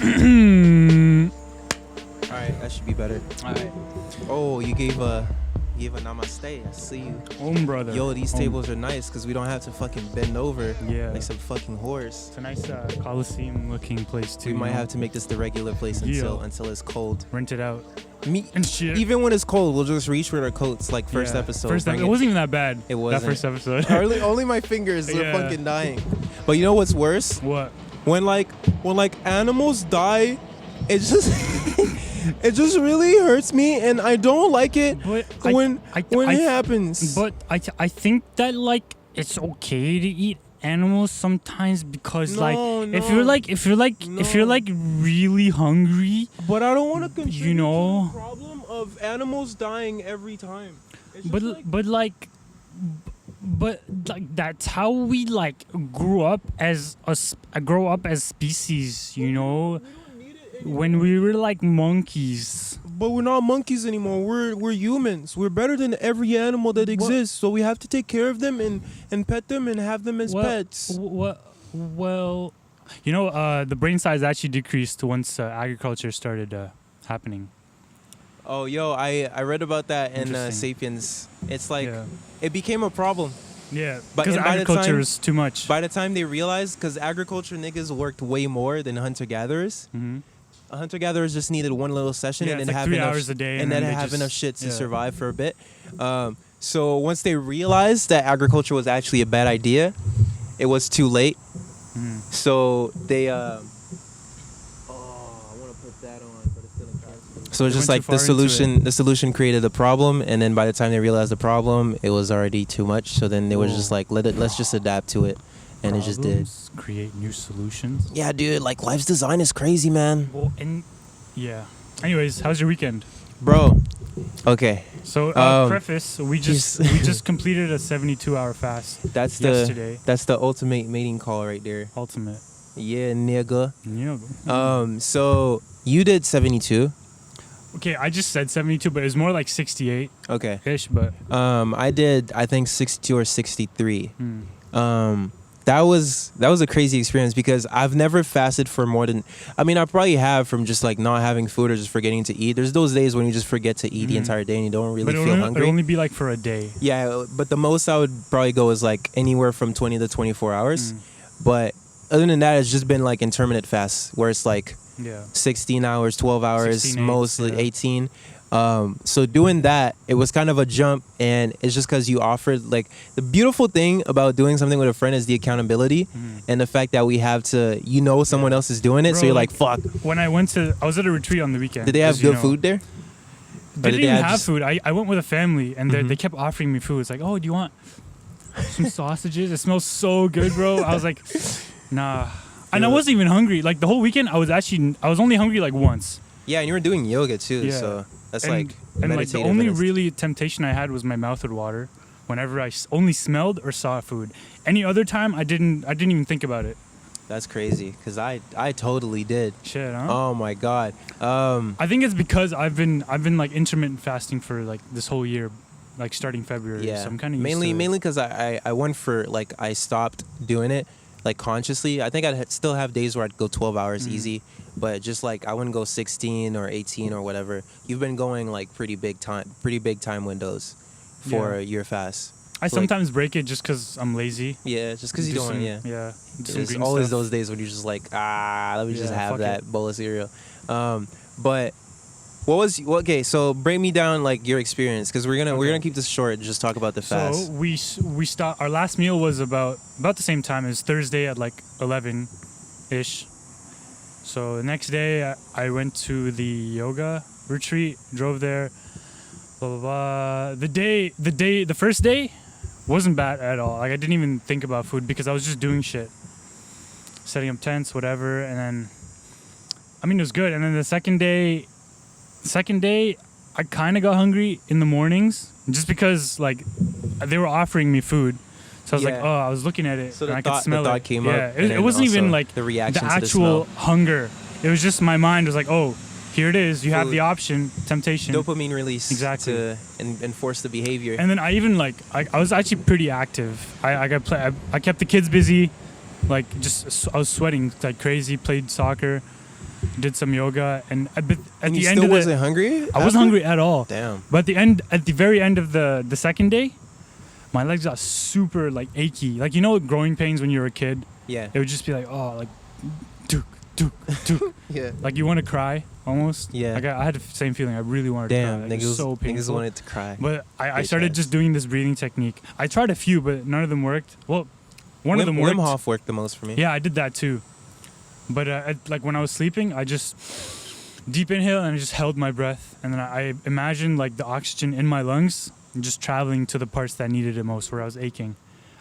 Alright, that should be better. Alright. Oh, you gave a namaste. I see you. Brother. Yo, these tables are nice because we don't have to fucking bend over like some fucking It's horse. a nice Coliseum looking place too. We might have to make this the regular place until it's cold. Rent it out. And shit. Even when it's cold, we'll just reach with our coats like first episode. It wasn't even that bad. It wasn't. That first episode. only my fingers are fucking dying. But you know what's worse? What? When animals die, it just it just really hurts me, and I don't like it when it happens. But I think that like it's okay to eat animals sometimes because if you're really hungry, but I don't want to contribute to the problem of animals dying every time. But that's how we grow up as species, you know. When we were like monkeys. But we're not monkeys anymore. We're humans. We're better than every animal that exists. So we have to take care of them and pet them and have them as pets. Well, you know, the brain size actually decreased once agriculture started happening. Oh, yo, I read about that in Sapiens. It's it became a problem. Yeah, because agriculture is too much. By the time they realized, because agriculture niggas worked way more than hunter-gatherers. Mm-hmm. Hunter-gatherers just needed one little session and then have 3 hours a day, and then have enough shit to survive for a bit. So once they realized that agriculture was actually a bad idea, it was too late. Mm. So they I want to put that on, but it's gonna cancel. So it's just like the solution created a problem, and then by the time they realized the problem, it was already too much. So then they was just like, let's just adapt to it. And it just did. Create new solutions. Yeah, dude. Like life's design is crazy, man. Well, anyways, how's your weekend, bro? Okay. So preface: we just completed a 72-hour fast. Yesterday. That's the ultimate mating call right there. Ultimate. Yeah, nigga. So you did 72. Okay, I just said 72, but it was more like 68. Okay. Ish, but. I did. I think 62 or 63. That was a crazy experience because I've never fasted for more than, I mean, I probably have from just like not having food or just forgetting to eat. There's those days when you just forget to eat the entire day and you don't really feel hungry. It'll only be like for a day. Yeah, but the most I would probably go is like anywhere from 20 to 24 hours. But other than that, it's just been like intermittent fasts where it's like 16 hours, 12 hours, 16, mostly 18. So doing that, it was kind of a jump, and it's just because you offered, like, the beautiful thing about doing something with a friend is the accountability and the fact that we have to, someone else is doing it. Bro, so you're like, fuck. When I was at a retreat on the weekend. Did they have good food there? They didn't even have food. I went with a family, and they kept offering me food. It's like, oh, do you want some sausages? It smells so good, bro. I was like, nah. And I wasn't even hungry. Like, the whole weekend, I was only hungry like once. Yeah, and you were doing yoga too, so that's and the only really temptation I had was my mouth would water whenever I only smelled or saw food. Any other time, I didn't even think about it. That's crazy, because I totally did. Shit, huh? Oh my god. I think it's because I've been like intermittent fasting for like this whole year, like starting February. Yeah. So I'm kind of mainly because I went for like I stopped doing it like consciously. I think I'd still have days where I'd go 12 hours easy, but just like I wouldn't go 16 or 18 or whatever. You've been going like pretty big time windows for your fast. I sometimes break it just because I'm lazy. Yeah, just because you don't. Yeah. There's always those days when you're just like, let me just have that bowl of cereal. But okay? So break me down like your experience, because we're gonna keep this short and just talk about the fast. So we stopped. Our last meal was about the same time as Thursday at like 11-ish. So the next day I went to the yoga retreat, drove there. Blah blah blah. The first day wasn't bad at all. Like I didn't even think about food because I was just doing shit, setting up tents, whatever. And then, I mean, it was good. And then the second day, I kind of got hungry in the mornings just because like they were offering me food. So I was like, I was looking at it and I could smell it. Came up, it wasn't even like the reaction the actual hunger. It was just my mind was like, oh, here it is. You have the option, temptation. Dopamine release. Exactly. To enforce the behavior. And then I even like, I was actually pretty active. I kept the kids busy. Like I was sweating like crazy, played soccer. did some yoga, and at And the you end still of the, wasn't hungry? I wasn't hungry at all. Damn. But at the very end of the second day, my legs got super like achy. Like, you know, growing pains when you're a kid. Yeah. It would just be like, oh, like, dook, dook, dook. Yeah. Like you want to cry almost. Yeah. Like I had the same feeling. I really wanted to Damn, cry. Like, it was so painful. niggas wanted to cry. But I Bitch started ass. just doing this breathing technique. I tried a few, but none of them worked. Well, one of them worked. Wim Hof worked the most for me. Yeah, I did that too. But like when I was sleeping, I just deep inhale and I just held my breath, and then I imagined like the oxygen in my lungs just traveling to the parts that needed it most, where I was aching.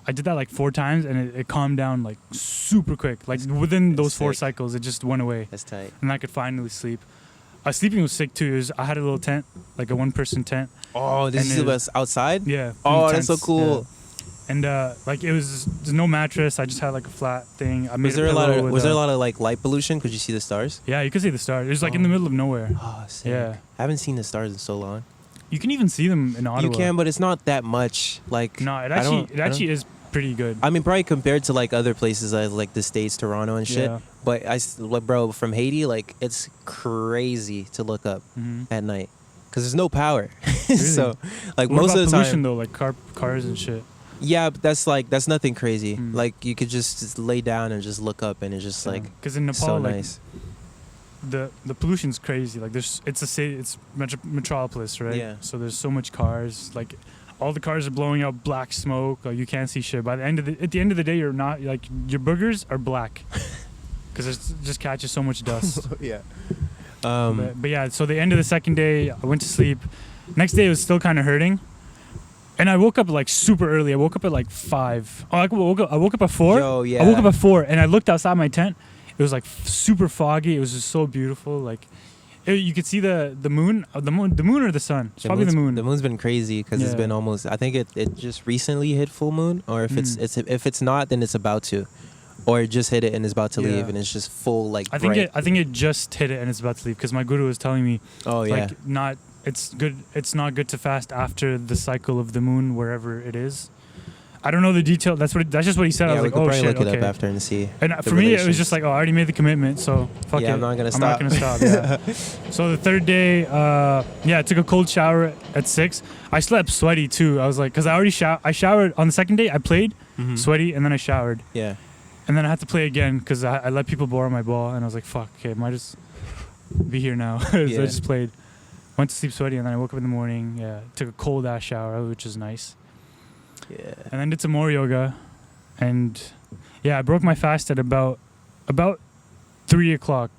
I did that like 4 times, and it calmed down like super quick. Like within those 4 sick. cycles, it just went away, That's tight. and I could finally sleep. Sleeping was sick too. I had a little tent, like a 1-person tent. Oh, this And is outside? Yeah. Oh, in that's so tents, cool. yeah. And like there's no mattress. I just had like a flat thing. I made Was there a lot pillow of with like light pollution? Could you see the stars? Yeah, you could see the stars. It was like in the middle of nowhere. Oh, sick. Yeah. I haven't seen the stars in so long. You can even see them in Ottawa. You can, but it's not that much. Like No, it I don't- actually is pretty good. I mean, probably compared to like other places like the States, Toronto and shit. Yeah. But bro, from Haiti, like it's crazy to look up Mhm. at night because there's no power. Really? So, like What most about of the pollution time, though, like cars and shit. yeah, but that's nothing crazy. Mm. Like you could just lay down and just look up, and it's just like because in Nepal, so like nice. the pollution's crazy. Like it's a city, it's metropolis, right? Yeah. So there's so much cars. Like all the cars are blowing out black smoke. Like, you can't see shit. At the end of the day, you're not like your boogers are black because it just catches so much dust. Yeah. But yeah, so the end of the second day, I went to sleep. Next day, it was still kind of hurting. And I woke up like super early. I woke up at like 5. Oh, I woke up at 4. Yo, yeah. I woke up at 4 and I looked outside my tent. It was like super foggy. It was just so beautiful. Like you could see the moon. The moon or the sun? It's probably the moon. The moon's been crazy because it's Yeah. been almost. I think it just recently hit full moon, or if if it's not, then it's about to, or it just hit it and it's about to Yeah. leave, and it's just full like. I think bright. it just hit it and it's about to leave because my guru was telling me Oh yeah. like it's not good to fast after the cycle of the moon wherever it is. I don't know the detail. That's just what he said. I Yeah, was we like, could oh probably shit, look it okay. up after and see. And the for me, it was relations. just like, oh, I already made the commitment, so fuck it. Yeah, I'm not gonna I'm not stop. gonna stop. Yeah. So the third day, I took a cold shower at 6. I slept sweaty too. I was like, because I showered on the second day. I played Mhm. sweaty, and then I showered, Yeah. and then I had to play again because I let people borrow my ball, and I was like, fuck, okay, might just be here now. So I Yeah. just played. Went to sleep sweaty, and then I woke up in the morning. Yeah, took a cold ass shower, which is nice. Yeah. And then did some more yoga, and yeah, I broke my fast at about 3 o'clock.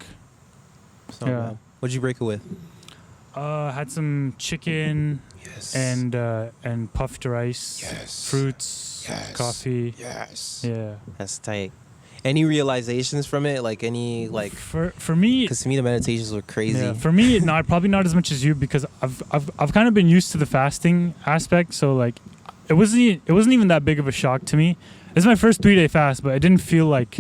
It's not Yeah. bad. What'd you break it with? Had some chicken Yes. and puffed rice, Yes. fruits, Yes. coffee. Yes. Yeah. That's tight. Any realizations from it? Like any like? For me, Because to me the meditations were crazy. yeah, for me, probably not as much as you because I've kind of been used to the fasting aspect, so like it wasn't even that big of a shock to me. It's my first 3-day fast, but it didn't feel like,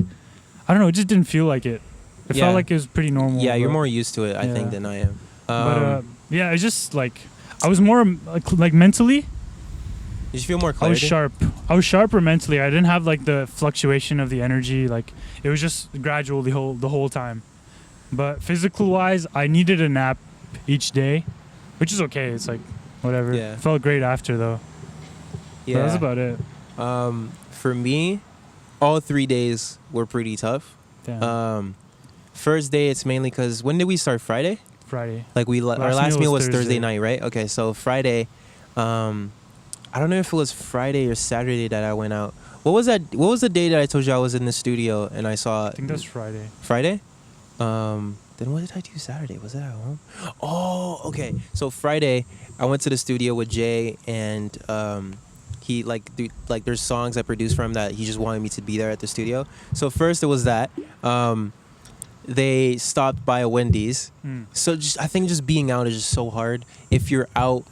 I don't know, it just didn't feel like it. It Yeah. felt like it was pretty normal. Yeah, you're but- more used to it, I think, Yeah. than I am. But yeah, it's just like I was more like mentally. did you feel more I was clarity? sharp. I was sharper mentally. I didn't have like the fluctuation of the energy. Like it was just gradual the whole time. But physical wise, I needed a nap each day, which is okay. It's like whatever. Yeah. Felt great after though. Yeah. But that's about it. For me, all 3 days were pretty tough. Damn. First day, it's mainly because when did we start? Friday? Friday. Like our last meal was Thursday Thursday. night, right? Okay, so Friday, I don't know if it was Friday or Saturday that I went out. What was that? What was the day that I told you I was in the studio and I saw I think that's Friday. Friday? Then what did I do Saturday? Was it at home? Oh, okay. So Friday, I went to the studio with Jay, and he there's songs I produced for him that he just wanted me to be there at the studio. So first it was that. They stopped by a Wendy's. So I think just being out is just so hard if you're out.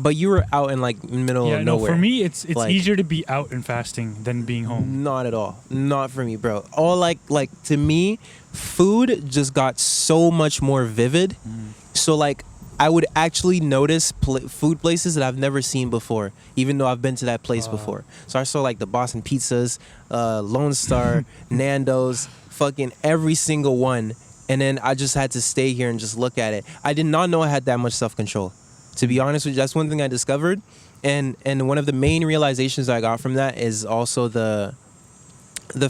But you were out in like middle Yeah, of no. nowhere. For me, it's Like- easier to be out and fasting than being home. Not at all. Not for me, bro. All like to me, food just got so much more vivid. So like I would actually notice food places that I've never seen before, even though I've been to that place before. So I saw like the Boston Pizzas, Lone Star, Nando's, fucking every single one. and then I just had to stay here and just look at it. I did not know I had that much self-control. To be honest with you, that's one thing I discovered, and one of the main realizations I got from that is also the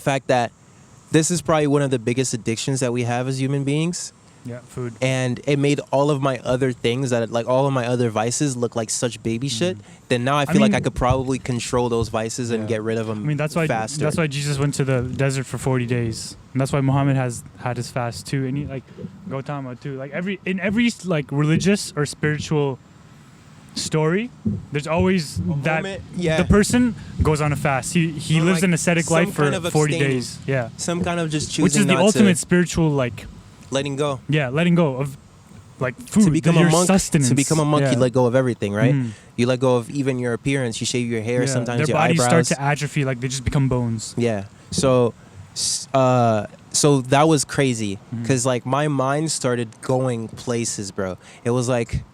fact that this is probably one of the biggest addictions that we have as human beings. Yeah, food. And it made all of my other things that, like, all of my other vices look like such baby shit. Then now I feel like I could probably control those vices and get rid of them. I mean, that's why faster. That's why Jesus went to the desert for 40 days, and that's why Muhammad has had his fast too, and he, like Gautama too. Like in every like religious or spiritual story, there's always the person goes on a fast. He lives like an ascetic life for kind of 40 days. Yeah, some kind of just choosing, which is the ultimate spiritual, like letting go. Yeah, letting go of like food. To become a monk, sustenance. To become a monk, you let go of everything, right? Mm. You let go of even your appearance. You shave your hair, sometimes their your bodies eyebrows start to atrophy, like they just become bones. Yeah. So that was crazy because like my mind started going places, bro. It was like,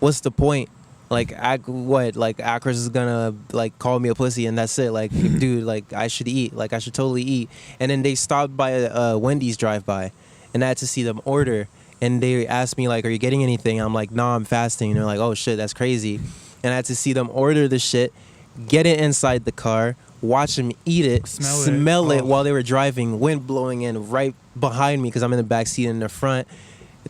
what's the point? Like, like Akros is gonna like call me a pussy and that's it. Like, dude, like I should eat. Like I should totally eat. And then they stopped by a Wendy's drive-by, and I had to see them order. And they asked me like, "Are you getting anything?" I'm like, "Nah, I'm fasting." And they're like, "Oh shit, that's crazy." And I had to see them order the shit, get it inside the car, watch them eat it, smell it while they were driving, wind blowing in right behind me because I'm in the back seat in the front.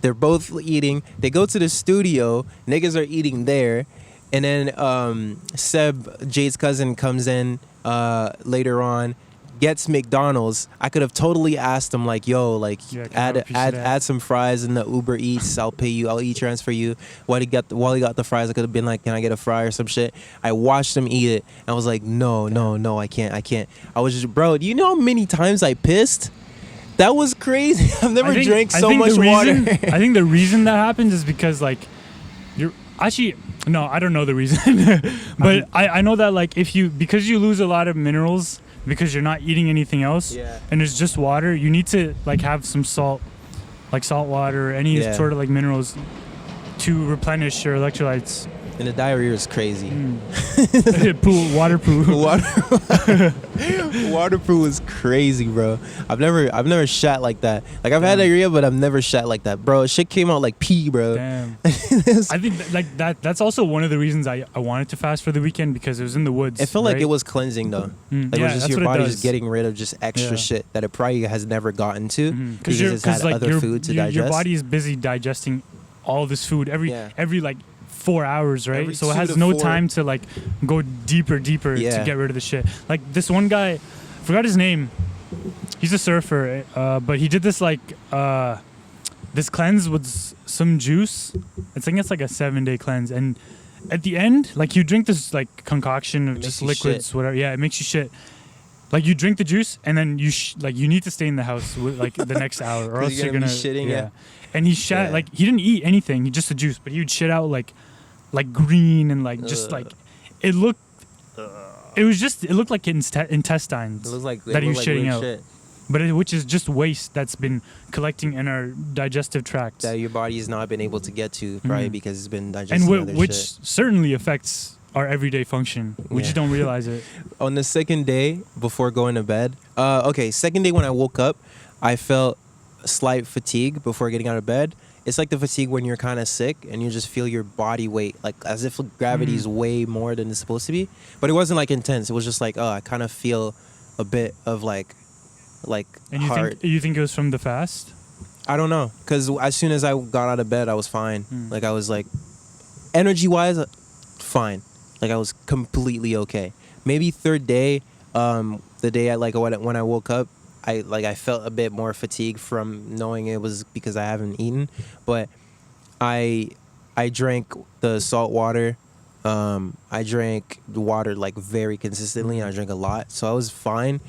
They're both eating. They go to the studio. Niggas are eating there. And then Seb, Jade's cousin, comes in later on, gets McDonald's. I could have totally asked him like, "Yo, like add some fries in the Uber Eats. I'll pay you. I'll transfer you." While he got the fries, I could have been like, "Can I get a fry or some shit?" I watched him eat it. And I was like, "No, I can't. I was just, bro. Do you know how many times I pissed? That was crazy. I've never drank so much water." I think the reason that happens is because like you're actually no, I don't know the reason, but I know that like because you lose a lot of minerals because you're not eating anything else, and it's just water. You need to like have some salt, like salt water, or any sort of like minerals to replenish your electrolytes. And the diarrhea is crazy. Water poo. Water poo is crazy, bro. I've never shat like that. Like I've had diarrhea, but I've never shat like that, bro. Shit came out like pee, bro. Damn. I think that's also one of the reasons I wanted to fast for the weekend, because it was in the woods. It felt like it was cleansing though. Like it was just your body just getting rid of just extra shit that it probably has never gotten to because it's had other food to digest. Your body is busy digesting all this food every like 4 hours, right? So it has no time to like go deeper to get rid of the shit. Like this one guy, forgot his name. He's a surfer, but he did this like this cleanse with some juice. I think it's like a 7-day cleanse, and at the end, like you drink this like concoction of just liquids, whatever. Yeah, it makes you shit. Like you drink the juice, and then you need to stay in the house with, like the next hour, or else you're gonna be shitting. Yeah. And he shat like he didn't eat anything, just the juice, but he would shit out like green and like just like it looked. It looked like intestines. It looks like that he was shitting out. Shit. But which is just waste that's been collecting in our digestive tract that your body has not been able to get to, probably because it's been digesting other which shit. Certainly affects our everyday function. We just don't realize it. On the second day before going to bed, second day when I woke up, I felt slight fatigue before getting out of bed. It's like the fatigue when you're kind of sick and you just feel your body weight, like as if gravity is way more than it's supposed to be. But it wasn't like intense. It was just like, I kind of feel a bit of like and heart. You think it was from the fast? I don't know, because as soon as I got out of bed, I was fine. Like I was like, energy wise, fine. Like I was completely okay. Maybe third day, the day when I woke up, I felt a bit more fatigue from knowing it was because I haven't eaten, but I drank the salt water. I drank the water like very consistently, and I drank a lot, so I was fine.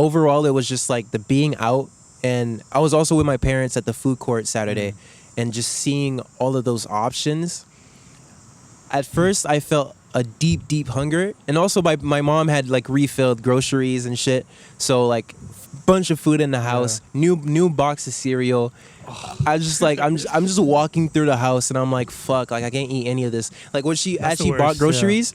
Overall, it was just like the being out, and I was also with my parents at the food court Saturday, and just seeing all of those options. At first, I felt a deep hunger, and also my mom had like refilled groceries and shit, so like bunch of food in the house, new box of cereal. I'm just walking through the house, and I'm like, fuck, like I can't eat any of this. Like when she bought groceries,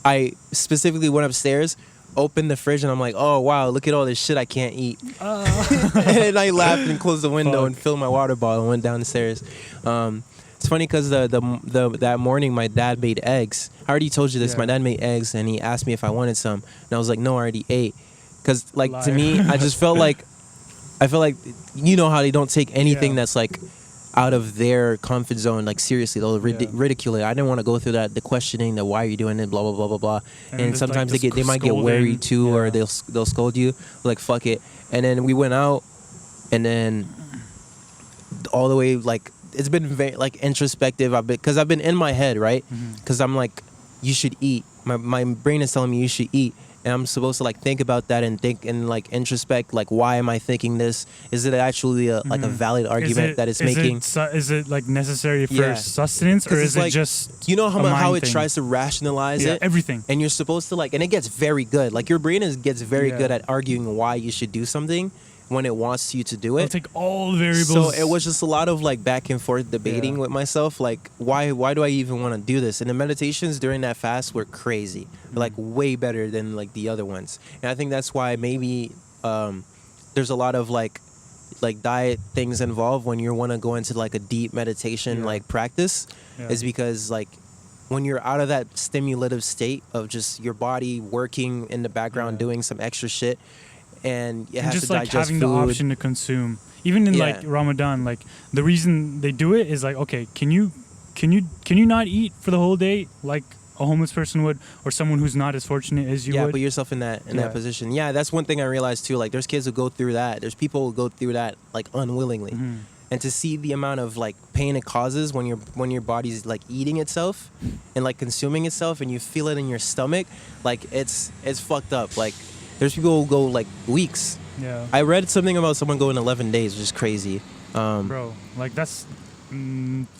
I specifically went upstairs, open the fridge and I'm like, oh wow, look at all this shit I can't eat. And I laughed and closed the window and filled my water bottle and went downstairs. It's funny because that morning my dad made eggs. I already told you this. Yeah. My dad made eggs and he asked me if I wanted some, and I was like, no, I already ate. Because like to Liar. me, I just felt like you know how they don't take anything that's like out of their comfort zone like seriously. They'll ridicule it. I didn't want to go through that, the questioning, the why are you doing it, blah blah blah blah blah. And sometimes like, they might get wary too, or they'll scold you. Like fuck it. And then we went out, and then all the way like it's been very like introspective. I've been in my head, right? Because I'm like, you should eat. My brain is telling me you should eat. And I'm supposed to like think about that and think and like introspect, like why am I thinking this? Is it actually like a valid argument that it's making? Is it like necessary for sustenance, or is it like, just you know how it thing? tries to rationalize it? Everything. And you're supposed to like, and it gets very good. Like your brain gets very good at arguing why you should do something when it wants you to do it. It'll take all the variables. So it was just a lot of like back and forth debating with myself, like why do I even want to do this? And the meditations during that fast were crazy, like way better than like the other ones. And I think that's why maybe there's a lot of like diet things involved when you want to go into like a deep meditation like practice, is because like when you're out of that stimulative state of just your body working in the background doing some extra shit, and it has just to like digest having food. the option to consume, even in like Ramadan, like the reason they do it is like, okay, can you not eat for the whole day like a homeless person would, or someone who's not as fortunate as you would? Yeah, put yourself in that position. Yeah, that's one thing I realized too. Like, there's kids who go through that. There's people who go through that like unwillingly, and to see the amount of like pain it causes when your body's like eating itself and like consuming itself, and you feel it in your stomach, like it's fucked up. Like, there's people who go like weeks. Yeah. I read something about someone going 11 days, which is crazy. Bro, like that's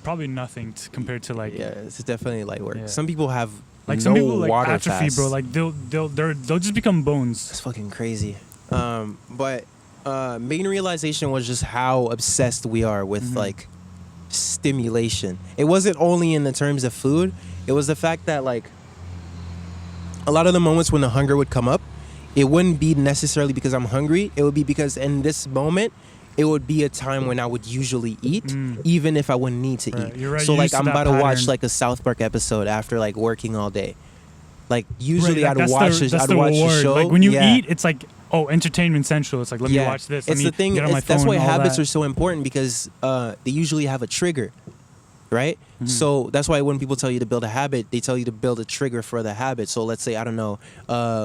probably nothing compared to like. Yeah, it's definitely light work. Yeah. Some people have like no some people like water atrophy, fast. bro. Like they'll just become bones. It's fucking crazy. But main realization was just how obsessed we are with like stimulation. It wasn't only in the terms of food. It was the fact that like a lot of the moments when the hunger would come up, it wouldn't be necessarily because I'm hungry. It would be because in this moment, it would be a time when I would usually eat, even if I wouldn't need to eat. You're right, so you're like used to I'm that about to watch pattern. like a South Park episode after like working all day. Like usually Right, like, I'd watch that's a the reward. show. Like when you eat, it's like, oh, entertainment central. It's like, let me Yeah. watch this. It's Let me the thing. get on my That's phone, why all habits that. are so important, because they usually have a trigger, right? So that's why when people tell you to build a habit, they tell you to build a trigger for the habit. So let's say, I don't know,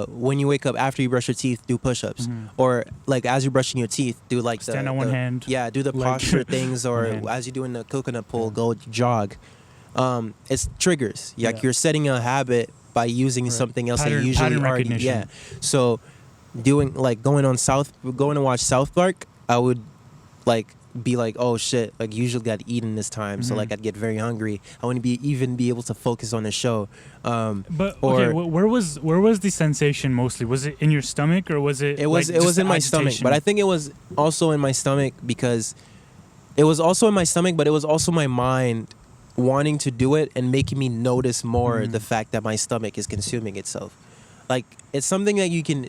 when you wake up after you brush your teeth, do push-ups, or like as you're brushing your teeth, do like Stand on one hand. Yeah, do the Like, posture things, or hand. as you're doing the coconut pull, go jog. It's triggers. Like Yeah. you're setting a habit by using something else that you usually Pattern already. recognition. Yeah. So doing like going to watch South Park, I would like be like, oh shit, like usually I'd eat in this time, so like I'd get very hungry. I wouldn't even be able to focus on the show. But or- okay, where was the sensation mostly? Was it in your stomach, or was it? It was like, just in my stomach, agitation? but I think it was also in my stomach because it was also in my stomach, but it was also my mind wanting to do it and making me notice more the fact that my stomach is consuming itself. Like, it's something that you can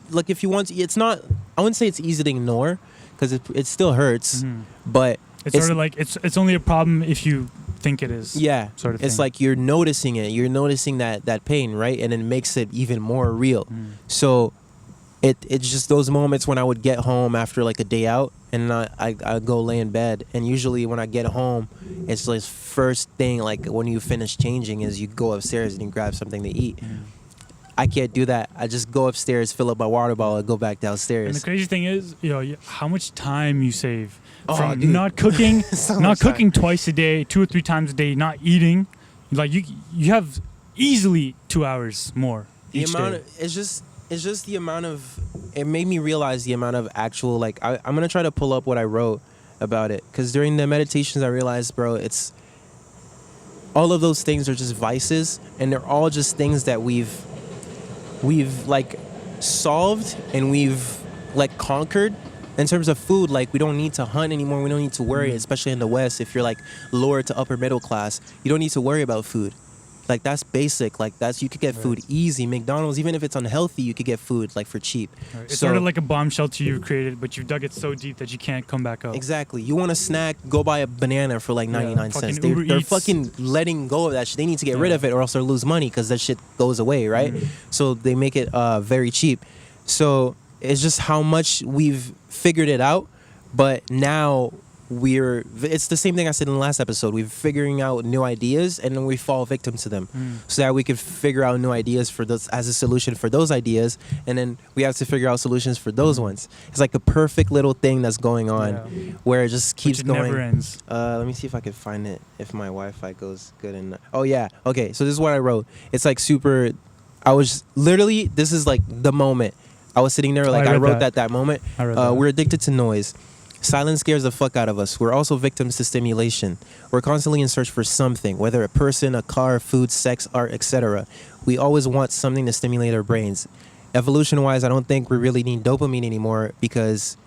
like, if you want to, it's not, I wouldn't say it's easy to ignore, because it still hurts, but it's sort of like it's only a problem if you think it is. yeah, sort of it's thing. like you're noticing it, you're noticing that pain, right? And it makes it even more real. So it's just those moments when I would get home after like a day out, and I go lay in bed, and usually when I get home, it's like first thing, like when you finish changing, is you go upstairs and you grab something to eat. I can't do that. I just go upstairs, fill up my water bottle, and go back downstairs. And the crazy thing is, how much time you save from dude. not cooking, So not much time. cooking twice a day, 2 or 3 times a day, not eating. Like you have easily 2 hours more The each amount day. it's just the amount of, it made me realize the amount of actual, like, I'm gonna try to pull up what I wrote about it, because during the meditations I realized, bro, it's all of those things are just vices, and they're all just things that we've like solved and we've like conquered. In terms of food, like, we don't need to hunt anymore, we don't need to worry, especially in the West. If you're like lower to upper middle class, you don't need to worry about food. Like that's basic. Like that's you could get food easy. McDonald's, even if it's unhealthy, you could get food like for cheap. Right. It's sort of like a bomb shelter you've created, but you've dug it so deep that you can't come back up. Exactly. You want a snack? Go buy a banana for like 99 cents. They're fucking letting go of that shit. They need to get rid of it, or else they'll lose money because that shit goes away, right? So they make it very cheap. So it's just how much we've figured it out, but now it's the same thing I said in the last episode. We're figuring out new ideas and then we fall victim to them, so that we could figure out new ideas for those as a solution for those ideas, and then we have to figure out solutions for those ones. It's like a perfect little thing that's going on where it just keeps going. Never ends. Let me see if I can find it, if my Wi-Fi goes good. Oh yeah, okay, so this is what I wrote. It's like super, I was literally, this is like the moment I was sitting there, like I wrote that moment. We're addicted to noise. Silence scares the fuck out of us. We're also victims to stimulation. We're constantly in search for something, whether a person, a car, food, sex, art, etc. We always want something to stimulate our brains. Evolution-wise, I don't think we really need dopamine anymore because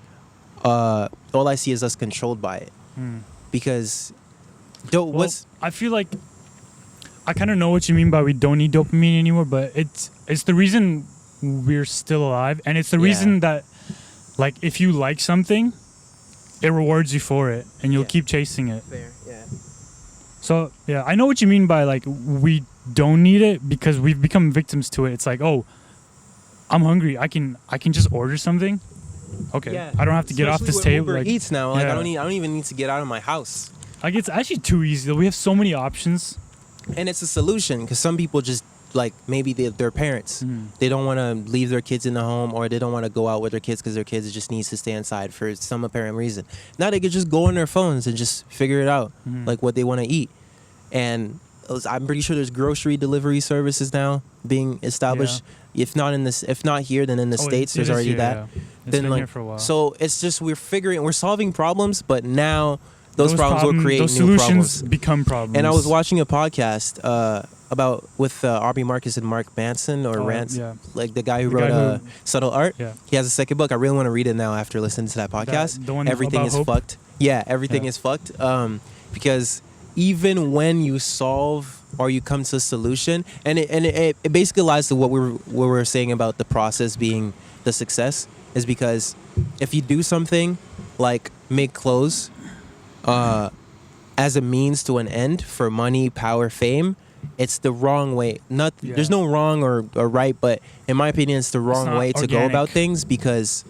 all I see is us controlled by it. Because I feel like I kind of know what you mean by we don't need dopamine anymore, but it's the reason we're still alive, and it's the reason that, like, if you like something, it rewards you for it, and you'll keep chasing it. Fair, yeah. So, yeah, I know what you mean by, like, we don't need it because we've become victims to it. It's like, oh, I'm hungry. I can just order something. Okay, Yeah. I don't have to get off this table. Uber Like, Eats now. Like I don't even need to get out of my house. like, it's actually too easy. We have so many options. And it's a solution because some people just, like, maybe their parents, they don't want to leave their kids in the home, or they don't want to go out with their kids because their kids just needs to stay inside for some apparent reason. Now they could just go on their phones and just figure it out, like what they want to eat. And I'm pretty sure there's grocery delivery services now being established. If not here, then in the States there's already that. Yeah. It's Then been like here for a while. so it's just we're solving problems, but now those problems will create those new solutions problems. become problems. And I was watching a podcast with Aubrey Marcus and Mark Manson like the guy who wrote Subtle Art. Yeah. He has a second book. I really want to read it now after listening to that podcast. The one Everything about is hope? fucked. Yeah, everything is fucked. Because even when you solve or you come to a solution, and it basically lies to what we were saying about the process being the success, is because if you do something like make clothes as a means to an end for money, power, fame, it's the wrong way. There's no wrong or right, but in my opinion, it's the wrong way to go about things, because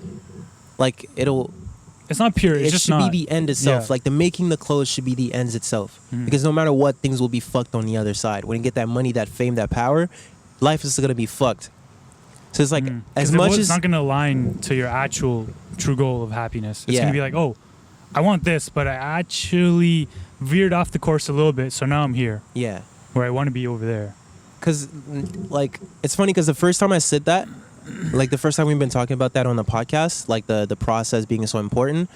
like it's not pure. It's it just should not. be the end itself. Yeah. Like the making the clothes should be the ends itself, because no matter what, things will be fucked on the other side. When you get that money, that fame, that power, life is gonna be fucked. So it's like as much as it's not gonna align to your actual true goal of happiness. It's gonna be like, oh, I want this, but I actually veered off the course a little bit, so now I'm here. Yeah. Where I want to be over there. Because, like, it's funny because the first time I said that, like the first time we've been talking about that on the podcast, like the process being so important,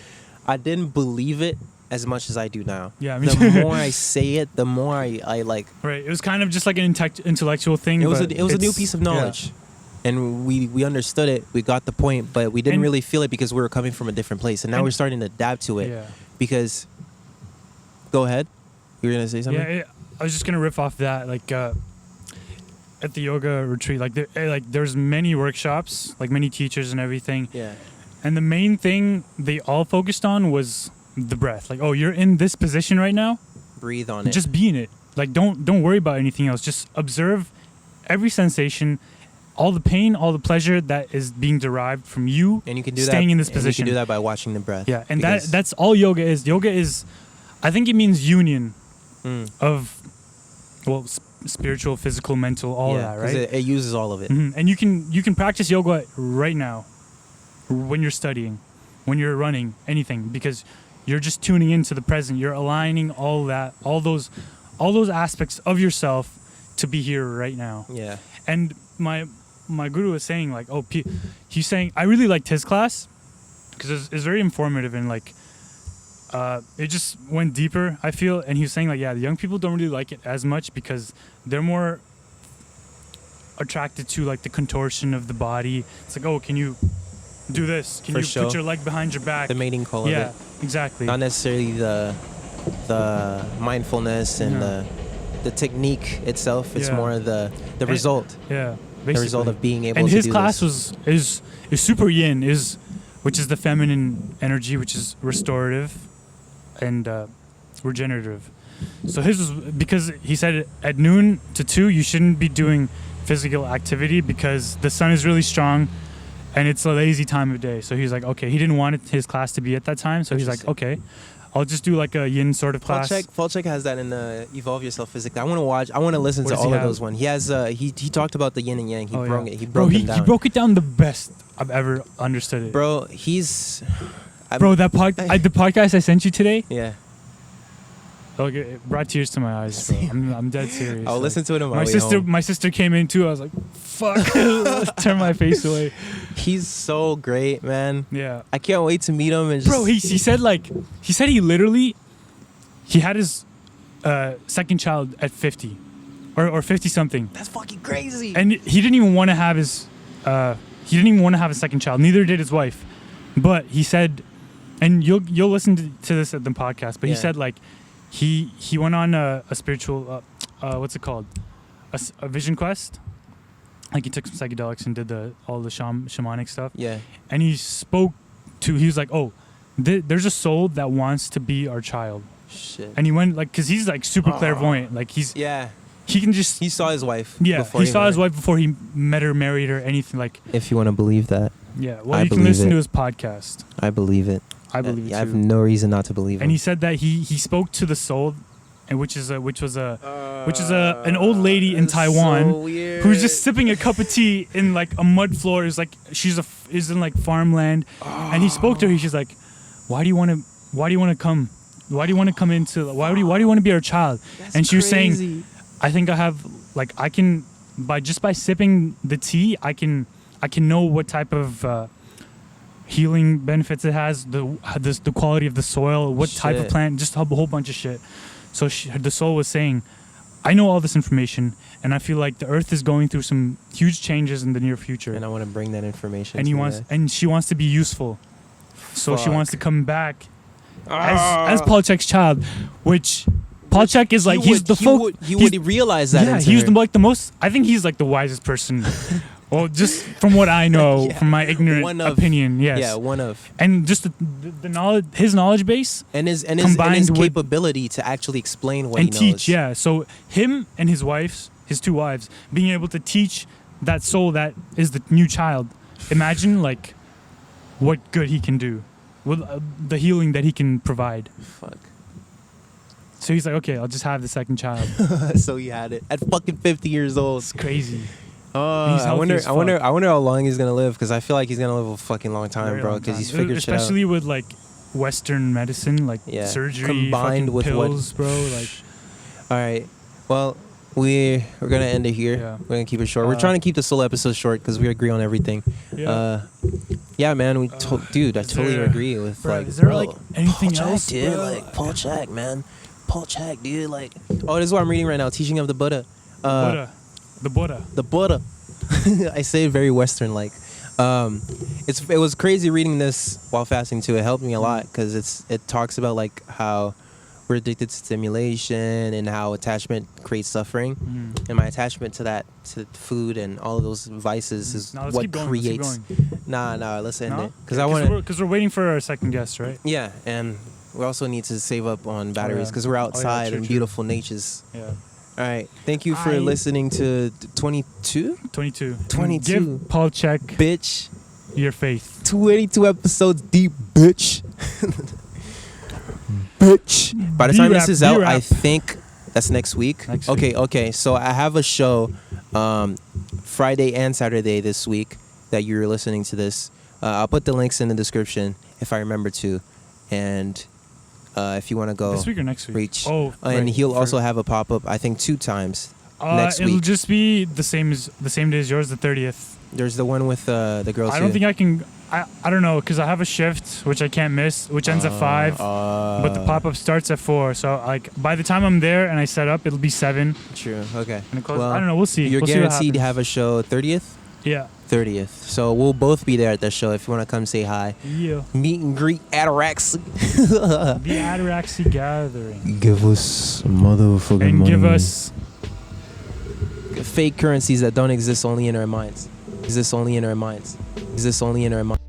I didn't believe it as much as I do now. Yeah, the more I say it, the more I like. Right. It was kind of just like an intellectual thing. It was a new piece of knowledge. Yeah. And we understood it. We got the point, but we didn't really feel it because we were coming from a different place. And now we're starting to adapt to it. Yeah. Because, go ahead. You were gonna say something? Yeah. I was just gonna riff off that. Like at the yoga retreat, there's many workshops, like many teachers and everything. Yeah. And the main thing they all focused on was the breath. Like, oh, you're in this position right now. Breathe on it. Just be in it. Like, don't worry about anything else. Just observe every sensation, all the pain, all the pleasure that is being derived from you. And you can do staying that, in this and position. You can do that by watching the breath. Yeah, and that's all yoga is. Yoga is, I think it means union of, well, spiritual, physical, mental, all of that, right? It uses all of it. Mm-hmm. And you can practice yoga right now, when you're studying, when you're running, anything, because you're just tuning into the present. You're aligning all that, all those aspects of yourself to be here right now. Yeah. And my guru was saying, like, he's saying, I really liked his class because it's very informative, and like it just went deeper, I feel. And he was saying, like, yeah, the young people don't really like it as much because they're more attracted to like the contortion of the body. It's like, oh, can you do this? Can you put your leg behind your back? The mating call of it. Yeah, exactly. Not necessarily the mindfulness and the technique itself. It's Yeah. more the result. Yeah. The result of being able and to his do class this. is super yin, which is the feminine energy, which is restorative and regenerative. So his was because he said at noon to 2 you shouldn't be doing physical activity because the sun is really strong and it's a lazy time of day. So he's like, okay, he didn't want his class to be at that time, so he's like, okay, I'll just do like a yin sort of class. Fall Chek has that in the Evolve Yourself physically. I want to listen to all of those ones. He has he talked about the yin and yang. He broke it. He broke it down. He broke it down the best I've ever understood it. Bro, he's the podcast I sent you today. Yeah. Okay, it brought tears to my eyes, bro. I'm dead serious. I'll listen to it on my way sister. home. My sister came in too. I was like, "Fuck!" Turn my face away. He's so great, man. Yeah. I can't wait to meet him and just. Bro, he said he had his second child at 50, or 50 something. That's fucking crazy. And he didn't even want to have his a second child. Neither did his wife. But he said, and you'll listen to this at the podcast. But he said like. He went on a spiritual, what's it called? A vision quest. Like he took some psychedelics and did all the shamanic stuff. Yeah. And he was like, oh, there's a soul that wants to be our child. Shit. And he went because he's like super clairvoyant. Like he can just. He saw his wife. Yeah. He saw his wife before he met her, married her, anything like. If you want to believe that. Yeah. Well, you can listen to his podcast. I believe it. I believe it too. I have no reason not to believe it. And he said that he spoke to the soul, and which is an old lady in Taiwan who's just sipping a cup of tea in like a mud floor. Is like is in like farmland, and he spoke to her. She's like, why do you want to come? Why do you want to come into? Why do you want to be our child? That's and she was crazy. saying, I think I can by sipping the tea I can know what type of healing benefits it has, the quality of the soil, what type of plant, just a whole bunch of shit. So the soul was saying, I know all this information, and I feel like the earth is going through some huge changes in the near future. And I want to bring that information. And she wants to be useful. So she wants to come back as Paul Chek's child, which Paul Chek is like, he would realize that. Yeah, he's the most, I think he's like the wisest person. Well, just from what I know, from my ignorant opinion, yes. Yeah, one of. And just the knowledge, his knowledge base, and his capability to actually explain what he knows. And teach, yeah. So him and his two wives, being able to teach that soul that is the new child. Imagine like what good he can do, with the healing that he can provide. Fuck. So he's like, okay, I'll just have the second child. So he had it at fucking 50 years old. It's crazy. I wonder how long he's gonna live, because I feel like he's gonna live a fucking long time, bro. Because he's figured shit out. Especially with like Western medicine, like surgery, combined with pills, bro. Like, all right, well, we're gonna end it here. Yeah. We're gonna keep it short. We're trying to keep the solo episode short because we agree on everything. Yeah. Man. Dude, I totally agree with like. Is there like anything Paul else, Chek, dude? bro? Like Paul Chek, man. Paul Chek, dude. Like, oh, this is what I'm reading right now. Teaching of the Buddha. The Buddha. I say it very Western like. It was crazy reading this while fasting too. It helped me a lot because it talks about like how we're addicted to stimulation and how attachment creates suffering, and my attachment to food and all of those vices is what creates. Let's end it because we're waiting for our second guest, right? Yeah, and we also need to save up on batteries because we're outside in beautiful natures. Yeah. All right. Thank you for listening to 22? 22. 22. Give Paul Chek, bitch, your faith. 22 episodes deep, bitch. Bitch. By the time this is out, I think that's next week. Okay. So I have a show Friday and Saturday this week that you're listening to this. I'll put the links in the description if I remember to. And if you want to go this week or next week, and he'll also have a pop-up, I think 2 times next week. It'll just be the same day as yours, the 30th. There's the one with the girls. I don't think I can. I don't know, because I have a shift which I can't miss, which ends at 5, but the pop-up starts at 4. So like by the time I'm there and I set up, it'll be 7. True. Okay. And it closes. I don't know. We'll see. You're guaranteed to have a show 30th. Yeah. 30th. So we'll both be there at the show if you want to come say hi. Yeah. Meet and greet Ataraxy. The Ataraxy gathering. Give us motherfucking And money. give us fake currencies that don't exist, only in our minds. Exist only in our minds. Exist only in our minds.